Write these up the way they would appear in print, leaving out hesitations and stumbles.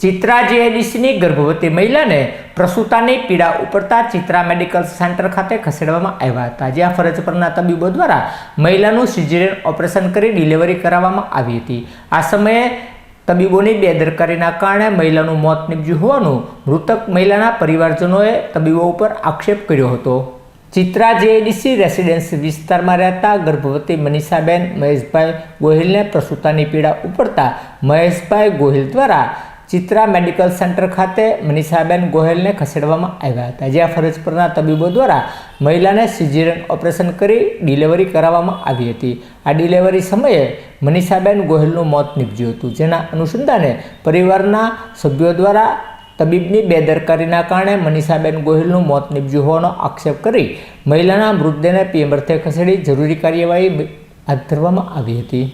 ચિત્રા જીઆઈડીસીની ગર્ભવતી મહિલાને પ્રસૂતાની પીડા ઉપડતા ચિત્રા મેડિકલ સેન્ટર ખાતે ખસેડવામાં આવ્યા હતા, જ્યાં ફરજ પરના તબીબો દ્વારા મહિલાનું સિઝેરિયન ઓપરેશન કરી ડિલિવરી કરાવવામાં આવી હતી। આ સમયે તબીબોની બેદરકારીના કારણે મહિલાનું મોત નીપજ્યું હોવાનું મૃતક મહિલાના પરિવારજનોએ તબીબો ઉપર આક્ષેપ કર્યો હતો। ચિત્રા જીઆઈડીસી રેસિડેન્સી વિસ્તારમાં રહેતા ગર્ભવતી મનીષાબેન મહેશભાઈ ગોહિલને પ્રસૂતાની પીડા ઉપડતા મહેશભાઈ ગોહિલ દ્વારા ચિત્રા મેડિકલ સેન્ટર ખાતે મનીષાબેન ગોહિલને ખસેડવામાં આવ્યા હતા, જ્યાં ફરજ પરના તબીબો દ્વારા મહિલાને સિઝેરિયન ઓપરેશન કરી ડિલિવરી કરાવવામાં આવી હતી। આ ડિલિવરી સમયે મનીષાબેન ગોહિલનું મોત નીપજ્યું હતું, જેના અનુસંધાને પરિવારના સભ્યો દ્વારા તબીબની બેદરકારીના કારણે મનીષાબેન ગોહિલનું મોત નીપજ્યું હોવાનો આક્ષેપ કરી મહિલાના મૃતદેહને પીએમ અર્થે ખસેડી જરૂરી કાર્યવાહી હાથ ધરવામાં આવી હતી।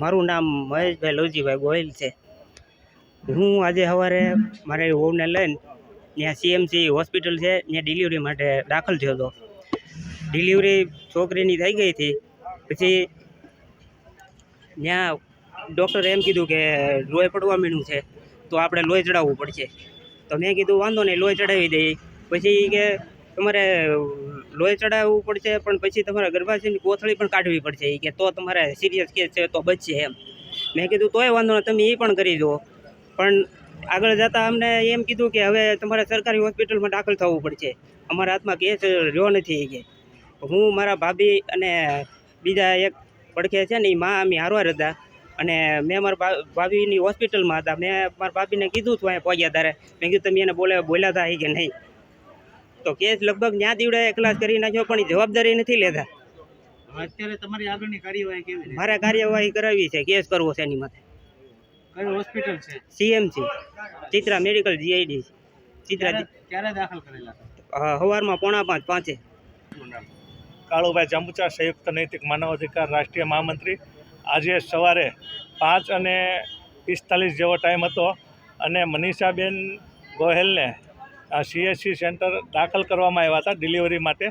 મારું નામ મહેશભાઈ લવજીભાઈ ગોહિલ છે। હું આજે સવારે મારી વહુને લઈને ત્યાં સીએમસી હોસ્પિટલ છે ત્યાં ડિલિવરી માટે દાખલ થયો હતો। ડિલિવરી છોકરીની થઈ ગઈ હતી, પછી ત્યાં ડૉક્ટરે એમ કીધું કે લોહી પડવા માંડ્યું છે, તો આપણે લોહી ચડાવવું પડશે। તો મેં કીધું વાંધો નહીં, લોહી ચડાવી દઈએ। પછી કે તમારે લોહી ચડાવવું પડશે, પણ પછી તમારે ગર્ભાશયની કોથળી પણ કાઢવી પડશે, કે તો તમારે સિરિયસ કેસ છે તો બચશે એમ। મેં કીધું તોય વાંધો નહીં, તમે એ પણ કરી દો। પણ આગળ જતાં અમને એમ કીધું કે હવે તમારે સરકારી હોસ્પિટલમાં દાખલ થવું પડશે, અમારા હાથમાં કેસ રહ્યો નથી કે હું મારા ભાભી અને બીજા એક પડખે છે ને એ માં અમે હારવાર હતા, અને મેં મારા ભાભીની હોસ્પિટલમાં હતા। મેં મારા ભાભીને કીધું હતું અહીંયા પહોંચ્યા ત્યારે, મેં કીધું તમે એને બોલ્યા હતા કે નહીં, તો કેસ લગભગ ન્યા દીવડે ક્લાસ કરી નાખ્યો, પણ એ જવાબદારી નથી લેતા। અત્યારે તમારી આગળની કાર્યવાહી કેવી છે? મારે કાર્યવાહી કરાવી છે, કેસ કરવો છે એની માટે। કઈ હોસ્પિટલ છે? CMC Chitra medical GID Chitra. ક્યારે દાખલ કરેલા હતા? સવારમાં 4:45 કાળુભાઈ જંબુચા, સંયુક્ત નૈતિક માનવ અધિકાર રાષ્ટ્રીય મહામંત્રી। આજે સવારે 5:45 જેવો ટાઈમ હતો અને મનીષાબેન ગોહિલને સીએચસી સેન્ટર દાખલ કરવામાં આવ્યા હતા ડિલિવરી માટે।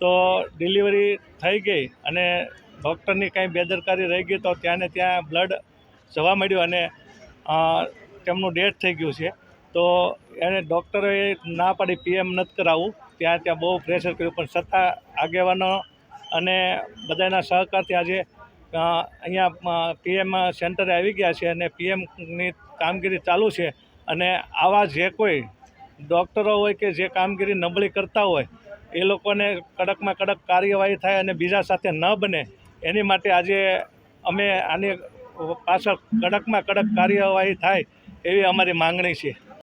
તો ડિલિવરી થઈ ગઈ અને ડૉક્ટરની કાંઈ બેદરકારી રહી ગઈ, તો ત્યાંને ત્યાં બ્લડ જવા મળ્યું અને તેમનું ડેથ થઈ ગયું છે। તો એને ડૉક્ટરોએ ના પાડી પીએમ નથી કરાવવું, ત્યાં બહુ પ્રેશર કર્યું, પણ છતાં આગેવાનો અને બધાના સહકારથી આજે અહીંયા પીએમ સેન્ટરે આવી ગયા છે અને પીએમની કામગીરી ચાલુ છે। અને આવા જે કોઈ ડૉક્ટરો હોય કે જે કામગીરી નબળી કરતા હોય એ લોકોને કડકમાં કડક કાર્યવાહી થાય અને બીજા સાથે ન બને, એની માટે આજે અમે આની પાછળ કડકમાં કડક કાર્યવાહી થાય એવી અમારી માંગણી છે।